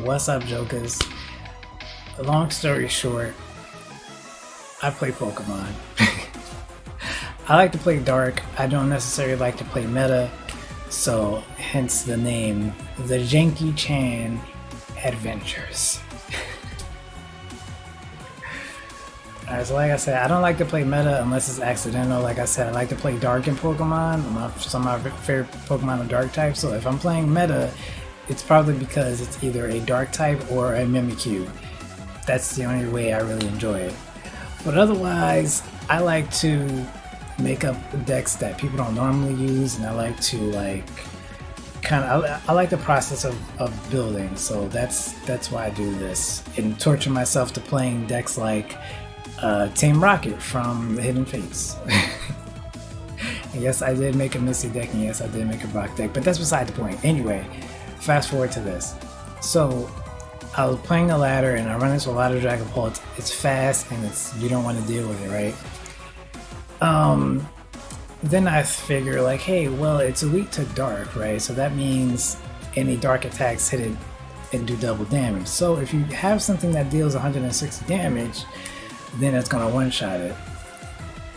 What's up, JOKAS? Long story short, I play Pokemon. I like to play Dark. I don't necessarily like to play meta, so hence the name, the Janky-chan Adventures. Alright, so like I said, I don't like to play meta unless it's accidental. Like I said, I like to play Dark in Pokemon. Some of my favorite Pokemon are Dark type, so if I'm playing meta, it's probably because it's either a Dark type or a Mimikyu. That's the only way I really enjoy it. But otherwise, I like to make up decks that people don't normally use, and I like to I like the process of building. So that's why I do this, and torture myself to playing decks like Team Rocket from the Hidden Fates. And yes, I did make a Misty deck, and yes, I did make a Brock deck, but that's beside the point. Anyway, fast forward to this. So I was playing a ladder, and I run into a lot of Dragapult. It's fast, and you don't want to deal with it, right? Then I figure like, hey, well, it's weak to Dark, right? So that means any Dark attacks hit it and do double damage. So if you have something that deals 160 damage, then it's gonna one-shot it.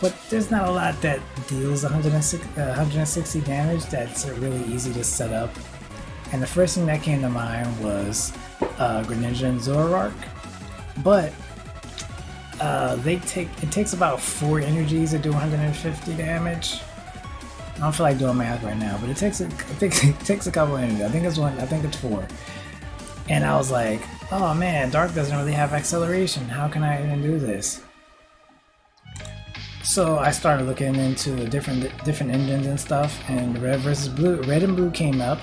But there's not a lot that deals 160 damage that's really easy to set up. And the first thing that came to mind was Greninja and Zoroark. But it takes about 4 energies to do 150 damage. I don't feel like doing math right now, but it takes a couple energies. I think it's 4. And I was like, oh man, Dark doesn't really have acceleration. How can I even do this? So I started looking into different engines and stuff, and Red and Blue came up,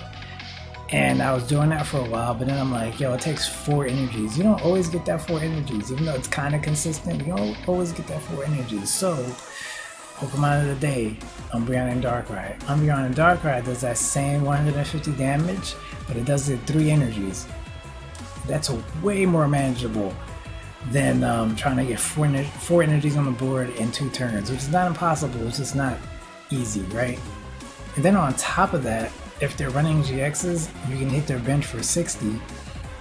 and I was doing that for a while. But then I'm like, yo, it takes 4 energies. You don't always get that 4 energies, even though it's kind of consistent. You don't always get that 4 energies. So Pokemon of the day, Umbreon and Darkrai. Umbreon and Darkrai does that same 150 damage, but it does it 3 energies. That's way more manageable than trying to get 4 energies on the board in 2 turns, which is not impossible, it's just not easy, right? And then on top of that, if they're running GXs, you can hit their bench for 60.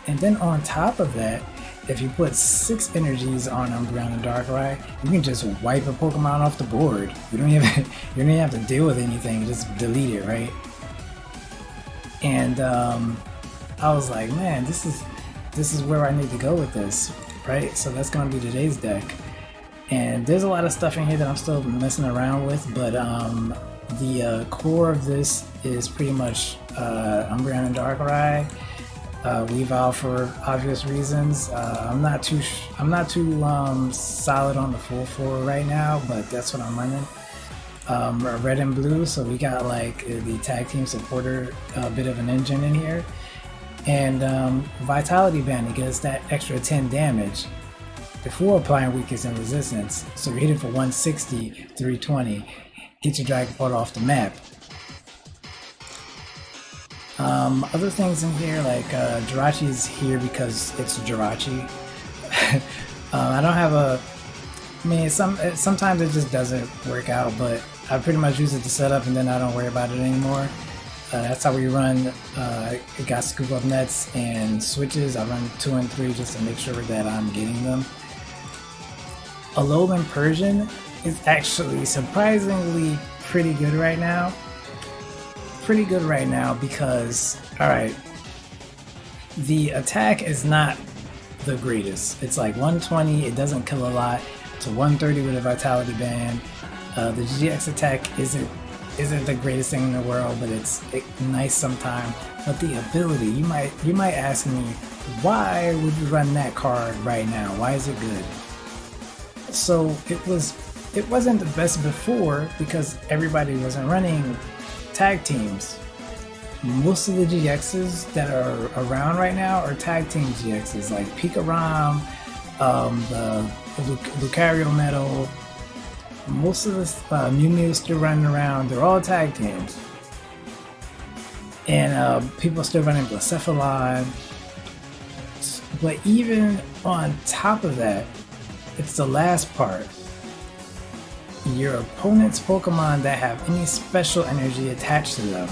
And then on top of that, if you put 6 energies on Umbreon and Darkrai, you can just wipe a Pokemon off the board. You don't even have to deal with anything, just delete it, right? And I was like, man, this is where I need to go with this, right? So that's going to be today's deck. And there's a lot of stuff in here that I'm still messing around with, but the core of this is pretty much Umbreon and Darkrai. Weavile for obvious reasons. I'm not too solid on the full 4 right now, but that's what I'm running. Red and Blue, so we got like the tag team supporter, a bit of an engine in here. And Vitality Band, it gets that extra 10 damage before applying weakness and resistance. So you're hitting for 160, 320, get your Dragapult off the map. Other things in here, like Jirachi's here because it's Jirachi. I don't have sometimes it just doesn't work out, but I pretty much use it to set up and then I don't worry about it anymore. That's how we run. It got scoop up nets and switches. I run 2 and 3 just to make sure that I'm getting them. Alolan Persian is actually surprisingly pretty good right now. Because, alright, the attack is not the greatest. It's like 120, it doesn't kill a lot, to 130 with a Vitality Band. The GX attack isn't the greatest thing in the world, but it's nice sometimes. But the ability, you might ask me, why would you run that card right now? Why is it good? So it wasn't the best before because everybody wasn't running tag teams. Most of the GXs that are around right now are tag team GXs, like Pikarom, the Lucario Metal. Most of the Mew Mew still running around, they're all tag teams. And people are still running Blacephalon. But even on top of that, it's the last part. Your opponent's Pokemon that have any special energy attached to them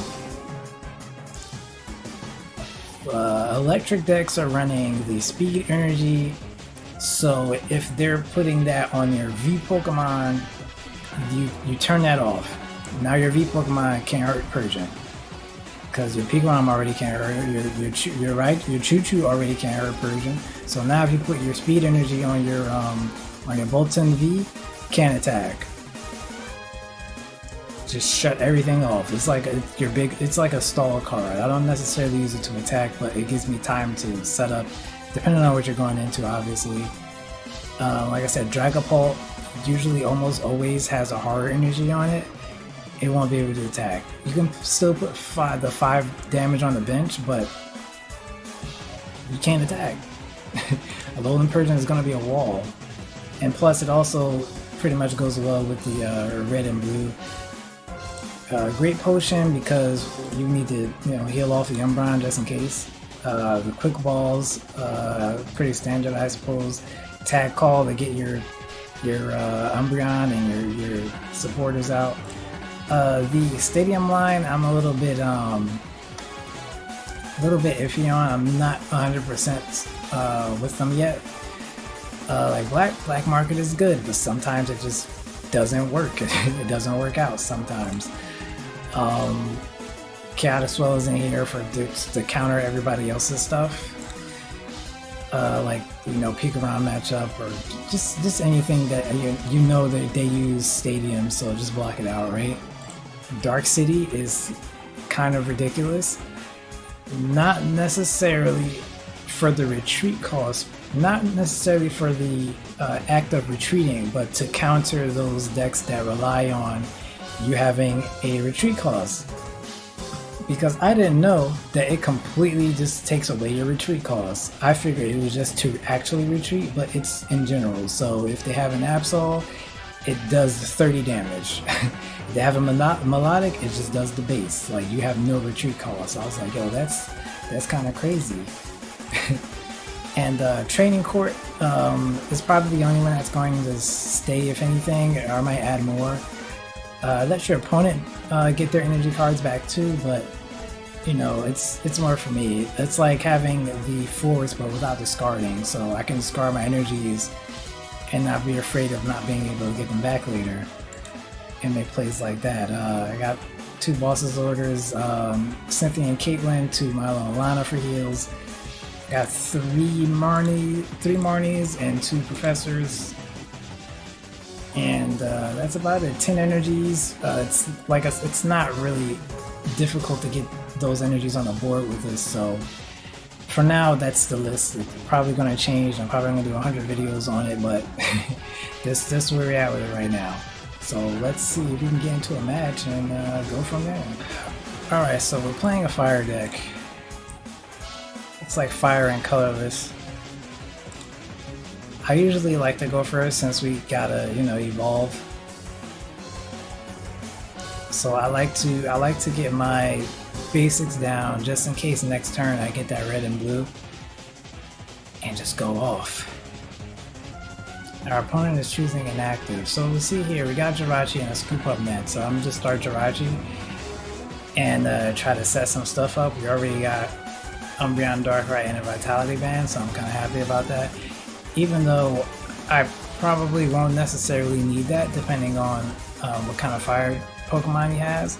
electric decks are running the speed energy, so if they're putting that on your V Pokemon, you turn that off. Now your V Pokemon can't hurt Persian, because your Pigrom already can't hurt your Choo-Choo already can't hurt Persian. So now if you put your speed energy on your Bolton V, can't attack. Just shut everything off. It's like it's like a stall card. I don't necessarily use it to attack, but it gives me time to set up, depending on what you're going into, obviously. Like I said, Dragapult usually almost always has a horror energy on it. It won't be able to attack. You can still put the 5 damage on the bench, but you can't attack. A Alolan Persian is going to be a wall. And plus, it also pretty much goes well with the red and blue. Great potion, because you need to heal off the Umbreon just in case. The quick balls, pretty standard, I suppose. Tag call to get your Umbreon and your supporters out. The stadium line, I'm a little bit iffy on. I'm not 100% with them yet. Like black market is good, but sometimes it just doesn't work. It doesn't work out sometimes. Chaotic Swell is in here to counter everybody else's stuff. Like Pikarom matchup, or just anything that you know that they use Stadium, so just block it out, right? Dark City is kind of ridiculous. Not necessarily for the retreat cost, not necessarily for the act of retreating, but to counter those decks that rely on you having a retreat cost. Because I didn't know that it completely just takes away your retreat cost. I figured it was just to actually retreat, but it's in general. So if they have an Absol, it does 30 damage. If they have a Melodic, it just does the base. Like, you have no retreat cost. I was like, yo, that's kind of crazy. And Training Court is probably the only one that's going to stay, if anything, or I might add more. Let your opponent get their energy cards back too, but it's more for me. It's like having the force but without discarding, so I can discard my energies and not be afraid of not being able to get them back later and make plays like that. I got 2 bosses orders, Cynthia and Caitlin, 2 Milo and Lana for heals. Got 3 Marnies and 2 professors. And that's about it. 10 energies. It's not really difficult to get those energies on the board with this. So for now, that's the list. It's probably going to change. I'm probably going to do 100 videos on it, but this is where we're at with it right now. So let's see if we can get into a match and go from there. All right, so we're playing a fire deck. It's like fire and colorless. I usually like to go first since we gotta, evolve. So I like to get my basics down just in case next turn I get that red and blue and just go off. Our opponent is choosing inactive. So we see here we got Jirachi and a scoop up net. So I'm gonna just start Jirachi and try to set some stuff up. We already got Umbreon, Darkrai, and a Vitality Band, so I'm kind of happy about that. Even though I probably won't necessarily need that depending on what kind of fire Pokemon he has,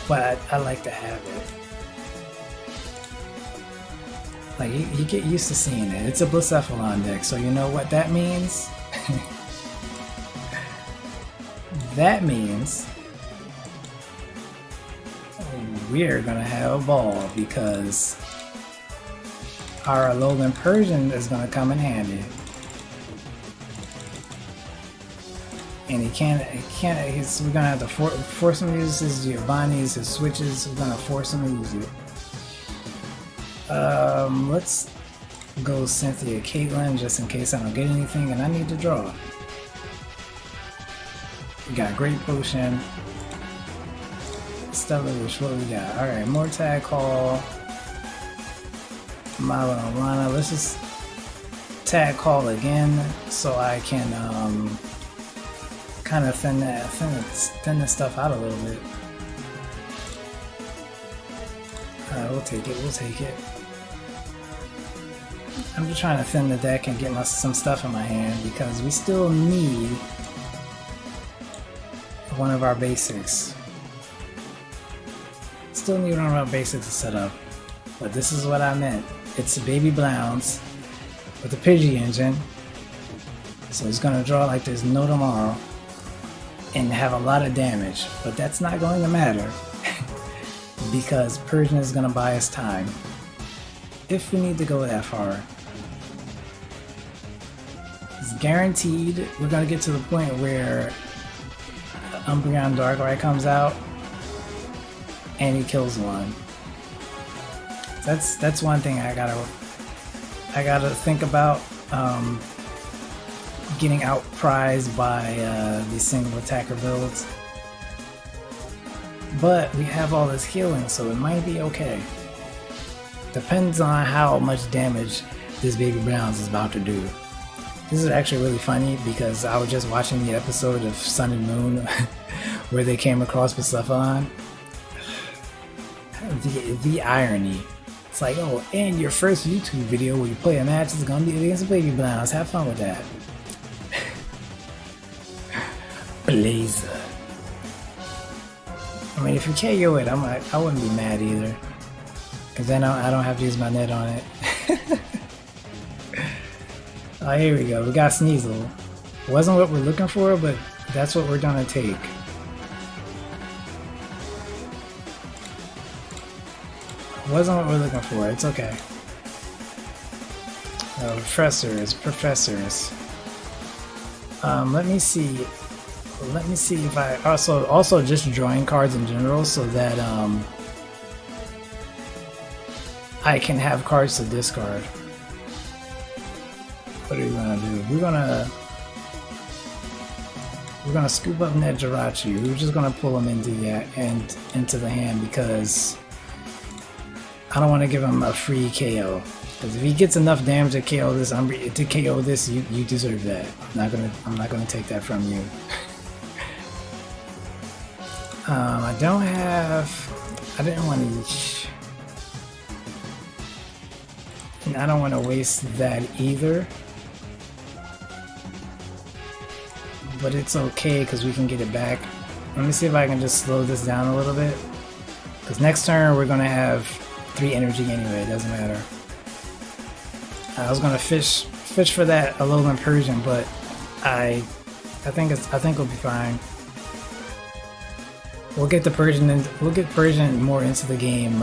but I like to have it. Like, you get used to seeing it. It's a Blacephalon deck, so you know what that means? That means we're gonna have a ball, because our Alolan Persian is going to come in handy. And we're going to have to force him to use his Giovanni's, his switches. We're going to force him to use it. Let's go Cynthia Caitlin just in case I don't get anything and I need to draw. We got Great Potion. Stellar Wish, what we got? Alright, more Tag Call. Milo and Lana. Let's just Tag Call again so I can kind of thin this stuff out a little bit. We'll take it, we'll take it. I'm just trying to thin the deck and get some stuff in my hand because we still need one of our basics. Still need one of our basics to set up. But this is what I meant. It's a baby Blounds with a Pidgey engine. So it's gonna draw like there's no tomorrow and have a lot of damage. But that's not going to matter because Persian is gonna buy us time. If we need to go that far. It's guaranteed we're gonna get to the point where Umbreon Darkrai comes out and he kills one. That's one thing I gotta think about. Getting outprized by these single attacker builds. But we have all this healing, so it might be okay. Depends on how much damage this baby Browns is about to do. This is actually really funny because I was just watching the episode of Sun and Moon where they came across Persephone. The irony. It's like, oh, and your first YouTube video where you play a match is gonna be against baby Browns. Have fun with that. Blazer. I mean, if you KO it, I wouldn't be mad either. Cause then I don't have to use my net on it. Oh, here we go. We got Sneasel. Wasn't what we're looking for, but that's what we're gonna take. Wasn't what we're looking for. It's okay. Professors. Let me see. Let me see if I also just drawing cards in general so that I can have cards to discard. What are we gonna do? We're gonna scoop up Ned Jirachi. We're just gonna pull him into the hand because I don't want to give him a free KO. Because if he gets enough damage to KO this, you deserve that. I'm not gonna take that from you. I don't want to waste that either. But it's okay because we can get it back. Let me see if I can just slow this down a little bit. Because next turn we're gonna have 3 energy anyway. It doesn't matter. I was gonna fish for that Alolan Persian, but I think we'll be fine. We'll get the Persian and we'll get Persian more into the game.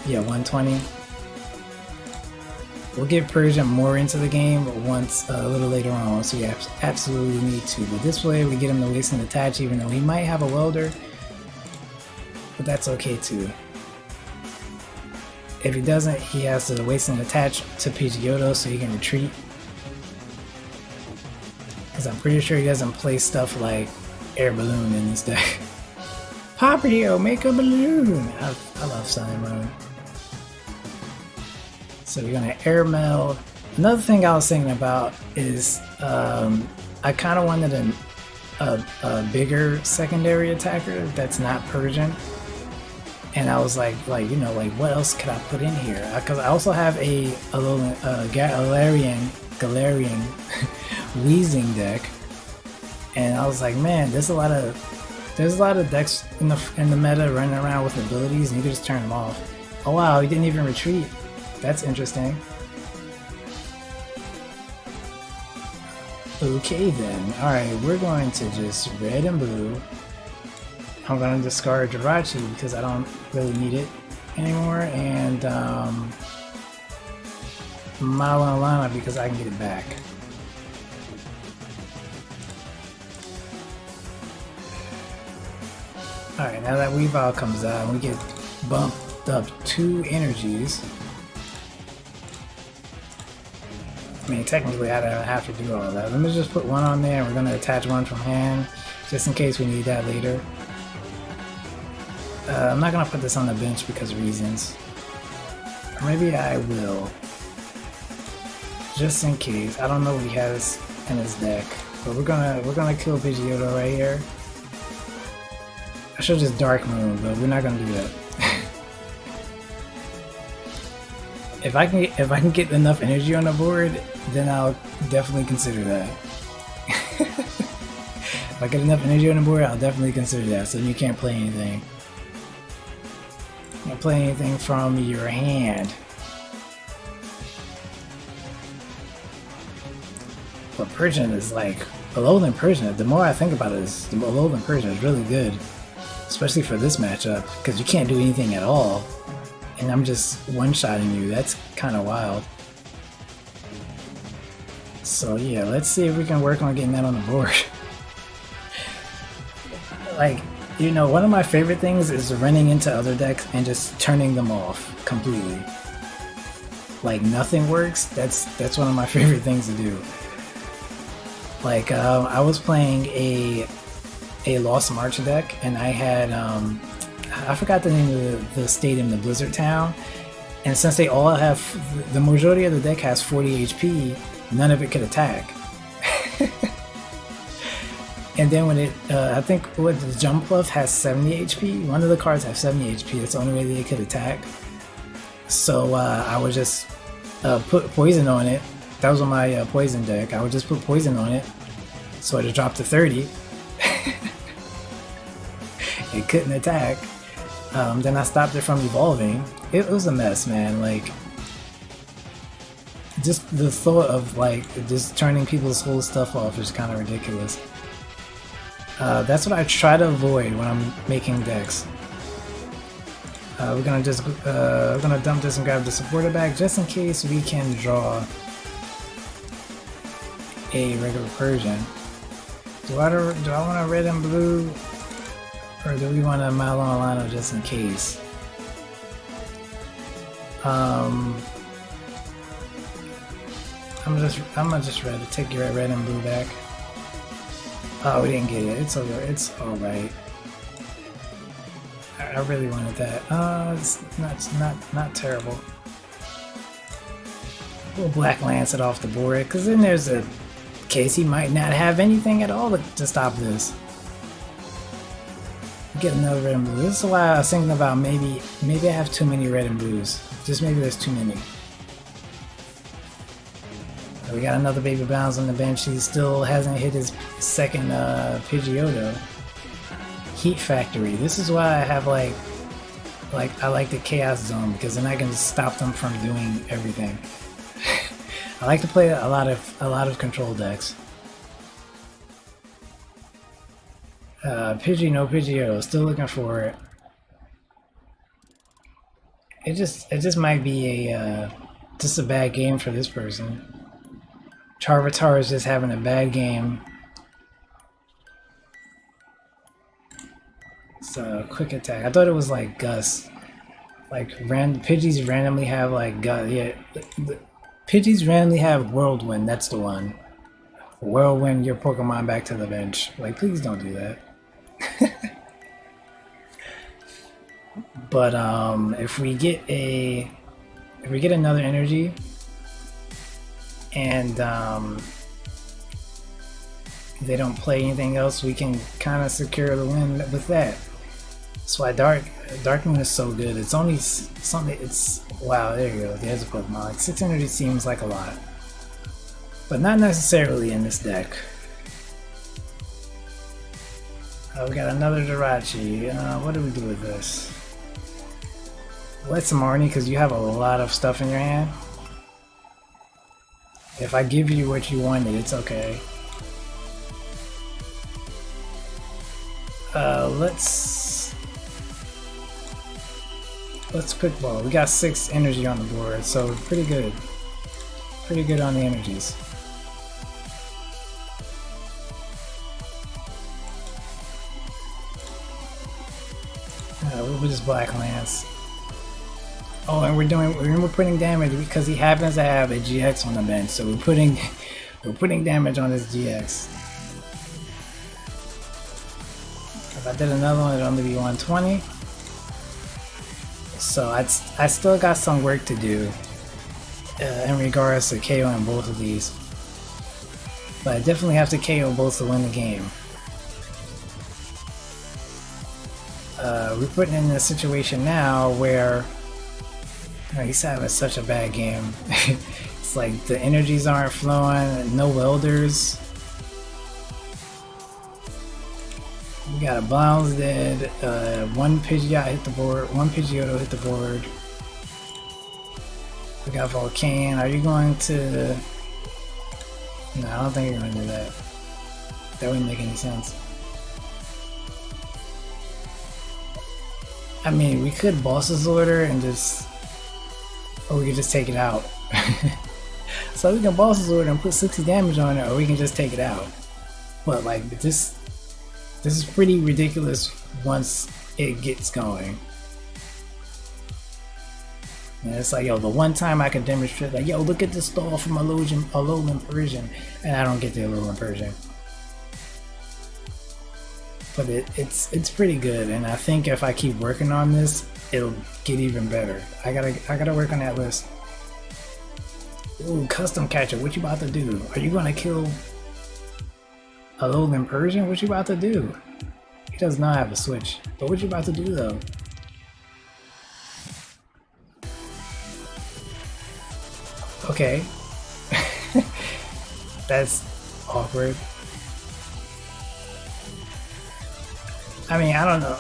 Yeah, 120. We'll get Persian more into the game once a little later on, once we absolutely need to. But this way, we get him to waste and attach, even though he might have a welder. But that's okay too. If he doesn't, he has to waste and attach to Pidgeotto so he can retreat. Because I'm pretty sure he doesn't play stuff like Air Balloon in this deck. Paprio, make a balloon! I love Sun and Moon. So we're gonna Air Meld. Another thing I was thinking about is I kind of wanted a bigger secondary attacker that's not Persian. And I was like, what else could I put in here? Because I also have a Galarian Weezing deck, and I was like, man, there's a lot of decks in the meta running around with abilities, and you can just turn them off. Oh wow, he didn't even retreat. That's interesting. Okay then. Alright, we're going to just red and blue. I'm going to discard Jirachi because I don't really need it anymore, and Malala because I can get it back. Alright, now that Weavile comes out, we get bumped up 2 energies. I mean, technically I don't have to do all of that. Let me just put 1 on there, and we're going to attach 1 from hand, just in case we need that later. I'm not going to put this on the bench because of reasons. Or maybe I will. Just in case. I don't know what he has in his deck. But we're gonna kill Pidgeotto right here. I should just Dark Moon, but we're not gonna do that. if I can get enough energy on the board, then I'll definitely consider that. If I get enough energy on the board, I'll definitely consider that. So you can't play anything. You can't play anything from your hand. But Persian is like, Alolan Persian, the more I think about it, the Alolan Persian is really good. Especially for this matchup, because you can't do anything at all. And I'm just one-shotting you. That's kind of wild. So yeah, let's see if we can work on getting that on the board. Like, you know, one of my favorite things is running into other decks and just turning them off completely. Like nothing works. That's one of my favorite things to do. Like I was playing a Lost March deck, and I had I forgot the name of the stadium, the Blizzard Town, and since they all have, the majority of the deck has 40 HP, none of it could attack. And then when it, I think what the Jump Bluff has 70 HP, one of the cards have 70 HP, that's the only way they could attack. So I would just put poison on it. That was on my poison deck. I would just put poison on it, so it would drop to 30. It couldn't attack. Then I stopped it from evolving. It was a mess, man. Like, just the thought of like just turning people's whole stuff off is kind of ridiculous. That's what I try to avoid when I'm making decks. We're gonna dump this and grab the supporter back just in case we can draw a regular Persian. Do I want a red and blue? Or do we want a Malon just in case? I'm gonna just take your red and blue back. Oh, we didn't get it. It's over. It's all right. I really wanted that. It's not terrible. We'll Black Lance it off the board, because then there's a case he might not have anything at all to stop this. Get another red and blue. This is why I was thinking about maybe I have too many red and blues. Just maybe there's too many. We got another Baby Bounds on the bench. He still hasn't hit his second Pidgeotto. Heat Factory. This is why I have like I like the Chaos Zone, because then I can just stop them from doing everything. I like to play a lot of control decks. Pidgey, no Pidgeotto. Still looking for it. It just might be just a bad game for this person. Charvitar is just having a bad game. It's a quick attack. I thought it was like Gus. Like Pidgeys randomly have like Gus. Yeah, Pidgeys randomly have Whirlwind. That's the one. Whirlwind your Pokemon back to the bench. Like, please don't do that. But if we get another energy, and they don't play anything else, we can kind of secure the win with that. That's why Dark Moon is so good. It's only something. It's wow. There you go. There's a Pokemon. Like 6 energy seems like a lot, but not necessarily in this deck. We got another Jirachi. What do we do with this? Let some Marnie, because you have a lot of stuff in your hand. If I give you what you wanted, it's okay. Let's quick ball. We got 6 energy on the board, so pretty good. Pretty good on the energies. We'll just Black Lance. Oh, and we're putting damage because he happens to have a GX on the bench, so we're putting damage on his GX. If I did another one, it'd only be 120. So I still got some work to do in regards to KOing both of these. But I definitely have to KO both to win the game. We're putting in a situation now where Oh, he's having such a bad game. It's like the energies aren't flowing, no welders. We got a Blounds dead, one Pidgeot hit the board, one Pidgeotto hit the board. We got Volcane. Are you going to... No, I don't think you're going to do that. That wouldn't make any sense. I mean, we could Boss's Order and just... Or we could just take it out. So we can Boss's Order and put 60 damage on it, or we can just take it out. But like, this is pretty ridiculous once it gets going. And it's like, yo, the one time I could demonstrate, like, yo, look at the stall from Alolan Persian, and I don't get the Alolan Persian. But it's pretty good, and I think if I keep working on this, it'll get even better. I gotta work on that list. Ooh, custom catcher, what you about to do? Are you gonna kill Alolan Persian? What you about to do? He does not have a switch, but what you about to do though? Okay. That's awkward. I mean, I don't know.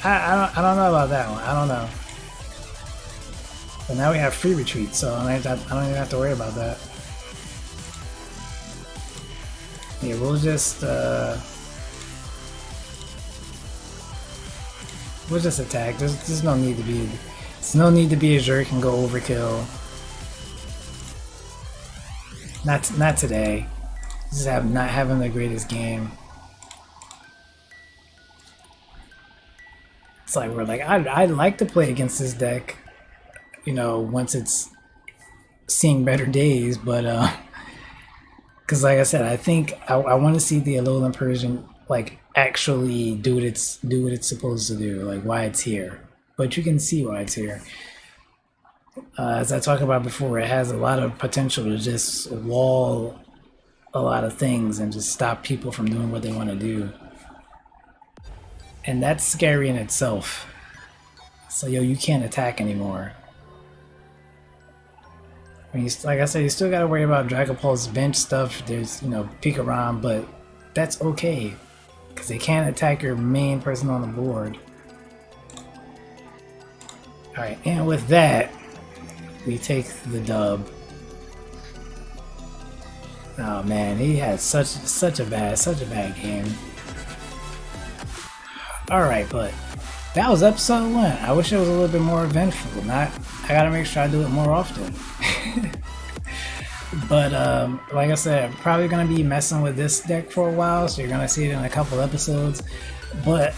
I don't know about that one. I don't know. But now we have free retreat, so I don't even have to worry about that. Yeah, we'll just attack. There's no need to be. There's no need to be a jerk and go overkill. Not today. Just not having the greatest game. It's like we're like I'd like to play against this deck, you know, once it's seeing better days, but because like I said, I think I want to see the Alolan Persian like actually do what it's supposed to do, like why it's here. But you can see why it's here. As I talked about before, it has a lot of potential to just wall a lot of things and just stop people from doing what they want to do. And that's scary in itself. So yo, you can't attack anymore. I mean, like I said, you still gotta worry about Dragapult's bench stuff. There's, you know, Pikarom, but that's okay. Because they can't attack your main person on the board. Alright, and with that, we take the dub. Oh man, he had such a bad game. Alright, but that was episode 1. I wish it was a little bit more eventful. I gotta make sure I do it more often. But like I said, I'm probably gonna be messing with this deck for a while, so you're gonna see it in a couple episodes. But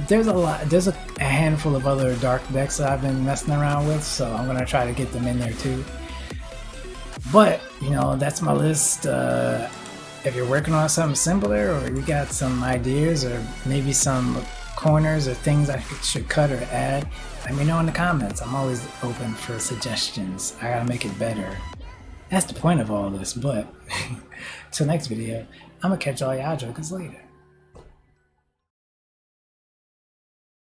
there's a handful of other dark decks that I've been messing around with, so I'm gonna try to get them in there too. But you know, that's my list. If you're working on something simpler, or you got some ideas, or maybe some corners or things I should cut or add, let me know in the comments. I'm always open for suggestions. I gotta make it better. That's the point of all this. But till next video, I'm gonna catch all y'all jokers later.